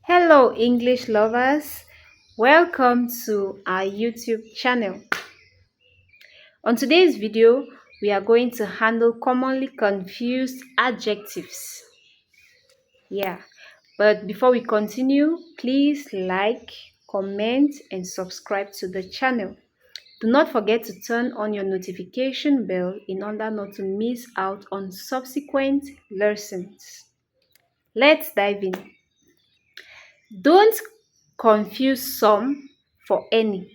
Hello, English lovers. Welcome to our YouTube channel. On today's video, we are going to handle commonly confused adjectives. Yeah, but before we continue, please like, comment, and subscribe to the channel. Do not forget to turn on your notification bell in order not to miss out on subsequent lessons. Let's dive in. Don't confuse some for any.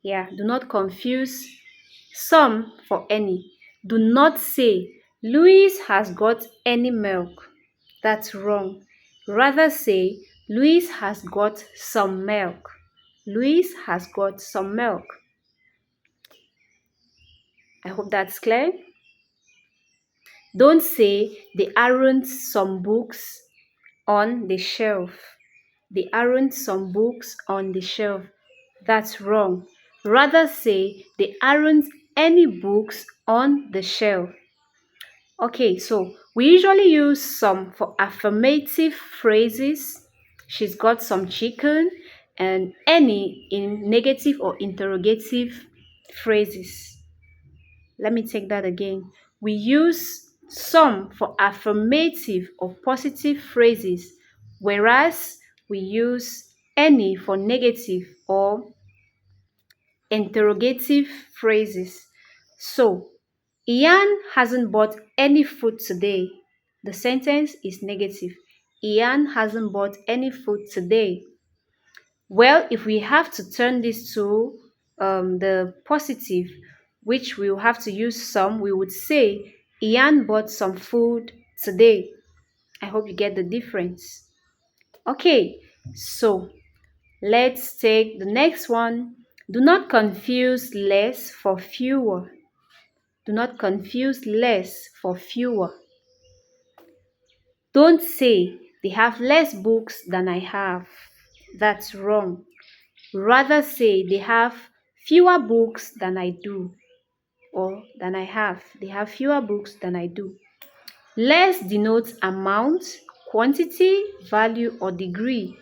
Yeah, do not confuse some for any. Do not say, Louis has got any milk. That's wrong. Rather say, Louis has got some milk. Louis has got some milk. I hope that's clear. Don't say, there aren't some books on the shelf. There aren't some books on the shelf. That's wrong. Rather say, there aren't any books on the shelf. Okay, so we usually use some for affirmative phrases. She's got some chicken, and any in negative or interrogative phrases. Let me take that again. We use some for affirmative or positive phrases, whereas we use any for negative or interrogative phrases. So, Ian hasn't bought any food today. The sentence is negative. Ian hasn't bought any food today. Well, if we have to turn this to the positive, which we will have to use some, we would say, Ian bought some food today. I hope you get the difference. Okay, so let's take the next one. Do not confuse less for fewer. Do not confuse less for fewer. Don't say, they have less books than I have. That's wrong. Rather say, they have fewer books than I do, or than I have. They have fewer books than I do. Less denotes amount, quantity, value, or degree.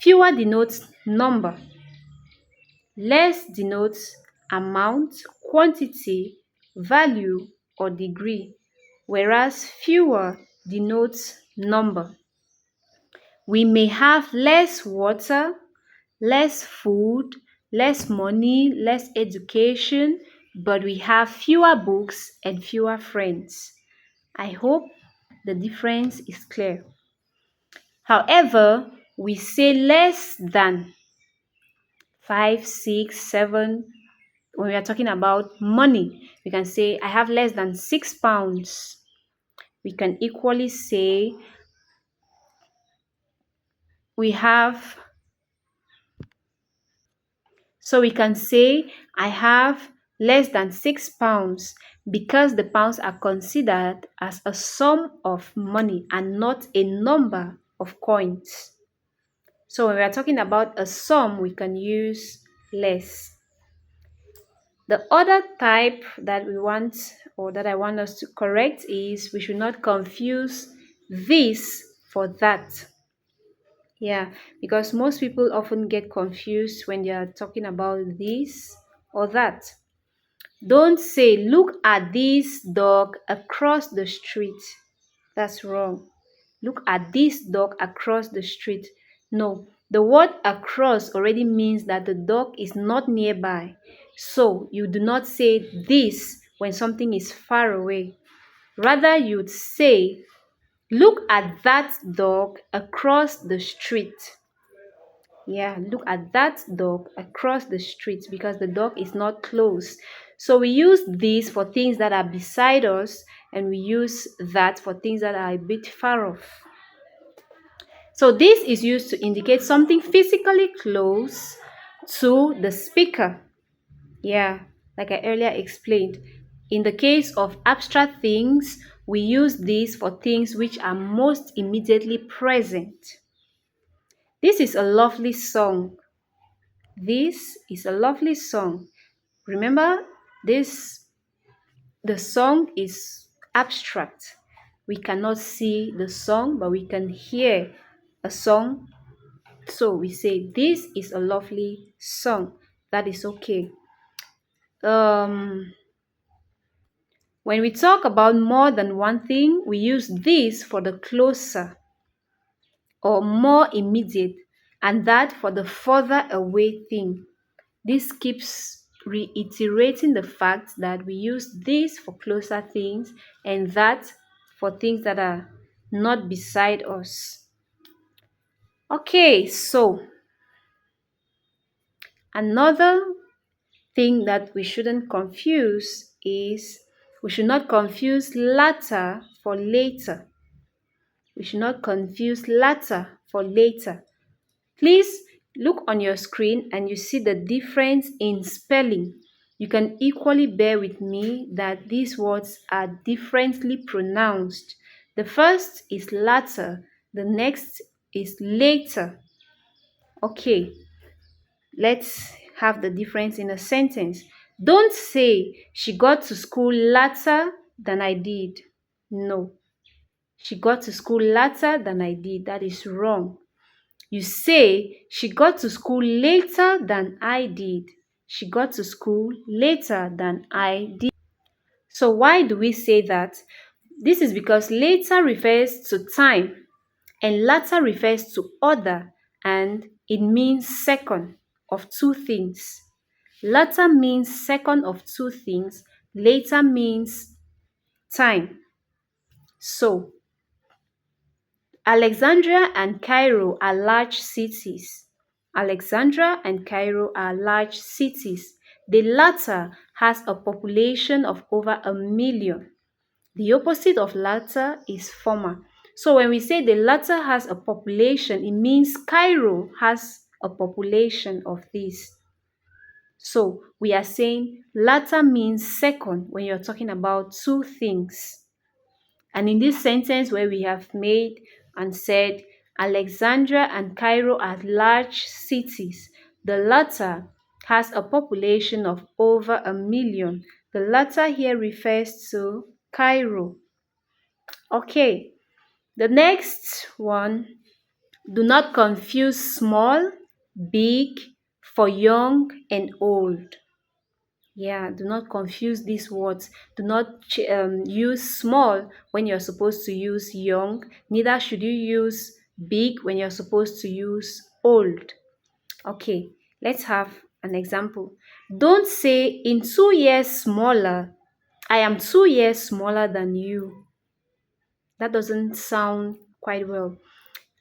Fewer denotes number. Less denotes amount, quantity, value, or degree, whereas fewer denotes number. We may have less water, less food, less money, less education, but we have fewer books and fewer friends. I hope the difference is clear. However, we say less than 5, 6, 7. When we are talking about money, we can say, I have less than £6. We can equally say, we have So we can say I have less than £6 because the pounds are considered as a sum of money and not a number of coins. So when we are talking about a sum, we can use less. The other type that we want, or that I want us to correct, is we should not confuse this for that. Yeah, because most people often get confused when they are talking about this or that. Don't say, look at this dog across the street. That's wrong. Look at this dog across the street. No, the word across already means that the dog is not nearby. So you do not say this when something is far away. Rather, you'd say, look at that dog across the street. Yeah, look at that dog across the street, because the dog is not close. So we use this for things that are beside us, and we use that for things that are a bit far off. So this is used to indicate something physically close to the speaker. Yeah, like I earlier explained. In the case of abstract things, we use this for things which are most immediately present. This is a lovely song. This is a lovely song. Remember, the song is abstract. We cannot see the song, but we can hear a song. So we say this is a lovely song. That is okay. Um, when we talk about more than one thing, we use this for the closer or more immediate, and that for the further away thing. This keeps reiterating the fact that we use this for closer things and that for things that are not beside us. Okay, so another thing that we shouldn't confuse is we should not confuse latter for later. We should not confuse latter for later. Please look on your screen and you see the difference in spelling. You can equally bear with me that these words are differently pronounced. The first is latter, the next is later. Okay, let's have the difference in a sentence. Don't say she got to school later than I did. No, she got to school later than I did. That is wrong. You say she got to school later than I did. She got to school later than I did. So why do we say that? This is because later refers to time and latter refers to order, and it means second of two things. Latter means second of two things. Later means time. So Alexandria and Cairo are large cities. Alexandria and Cairo are large cities. The latter has a population of over 1 million. The opposite of latter is former. So when we say the latter has a population, it means Cairo has a population of this. So we are saying latter means second when you're talking about two things. And in this sentence where we have made and said Alexandria and Cairo are large cities, the latter has a population of over 1 million. The latter here refers to Cairo. Okay, the next one, do not confuse small, big for young and old. Yeah, do not confuse these words. Do not use small when you're supposed to use young. Neither should you use big when you're supposed to use old. Okay, let's have an example. Don't say in 2 years smaller. I am 2 years smaller than you. That doesn't sound quite well.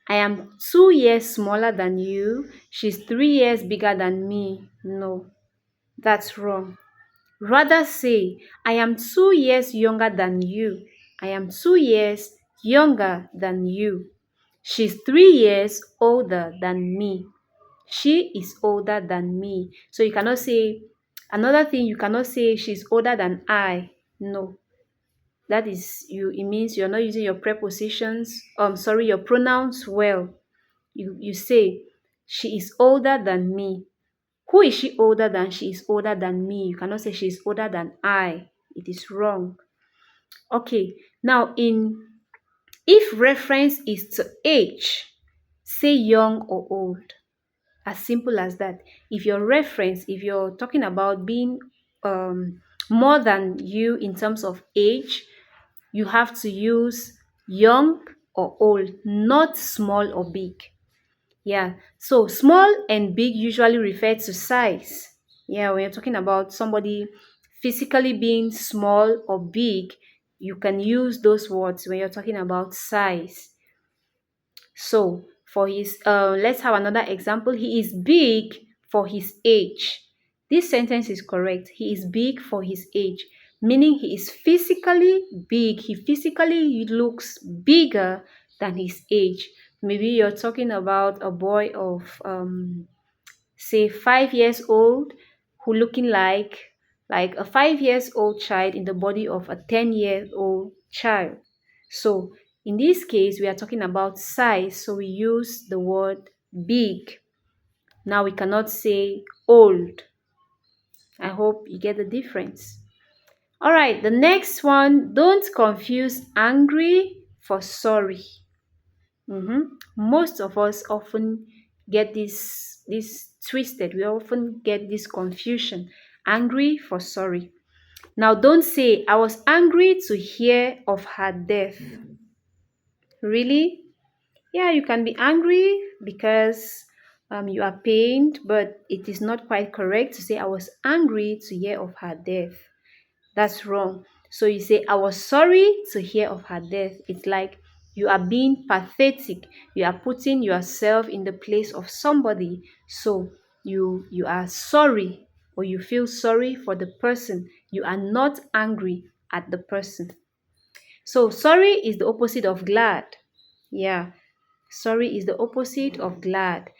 I am 2 years smaller than you. She's 3 years bigger than me. No, that's wrong. Rather say, I am 2 years younger than you. I am 2 years younger than you. She's 3 years older than me. She is older than me. So you cannot say, another thing, you cannot say she's older than I. No. That is you. It means you're not using your prepositions. Your pronouns well. You say she is older than me. Who is she older than? She is older than me. You cannot say she is older than I. It is wrong. Okay. Now if reference is to age, say young or old. As simple as that. If you're talking about being more than you in terms of age, you have to use young or old, not small or big. Yeah, so small and big usually refer to size. Yeah, when you're talking about somebody physically being small or big, you can use those words when you're talking about size. So for his let's have another example. He is big for his age. This sentence is correct. He is big for his age, meaning he is physically big. He physically looks bigger than his age. Maybe you're talking about a boy of say 5 years old who looking like a 5 years old child in the body of a 10-year-old child. So in this case, we are talking about size, so we use the word big. Now we cannot say old. I hope you get the difference. All right, the next one, don't confuse angry for sorry. Most of us often get this twisted. We often get this confusion. Angry for sorry. Now, don't say, I was angry to hear of her death. Really? Yeah, you can be angry because you are pained, but it is not quite correct to say, I was angry to hear of her death. That's wrong. So you say, I was sorry to hear of her death. It's like you are being pathetic. You are putting yourself in the place of somebody. So you are sorry, or you feel sorry for the person. You are not angry at the person. So sorry is the opposite of glad. Yeah. Sorry is the opposite of glad.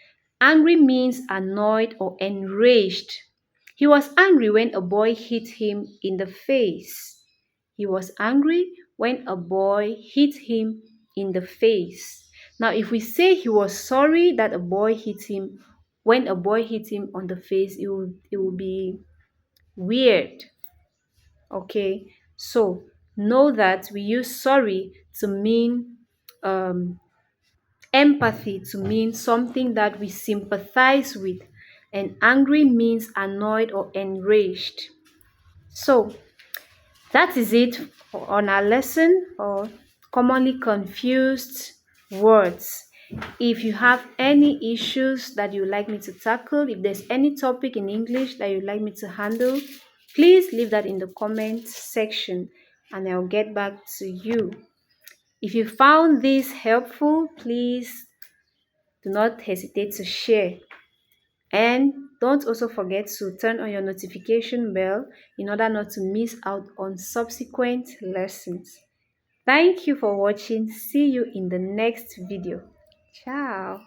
Angry means annoyed or enraged. He was angry when a boy hit him in the face. He was angry when a boy hit him in the face. Now, if we say he was sorry that a boy hit him, when a boy hit him on the face, it will be weird. Okay, so know that we use sorry to mean empathy, to mean something that we sympathize with, and angry means annoyed or enraged. So that is it on our lesson or commonly confused words. If you have any issues that you'd like me to tackle, if there's any topic in English that you'd like me to handle, please leave that in the comment section and I'll get back to you. If you found this helpful, please do not hesitate to share. And don't also forget to turn on your notification bell in order not to miss out on subsequent lessons. Thank you for watching. See you in the next video. Ciao.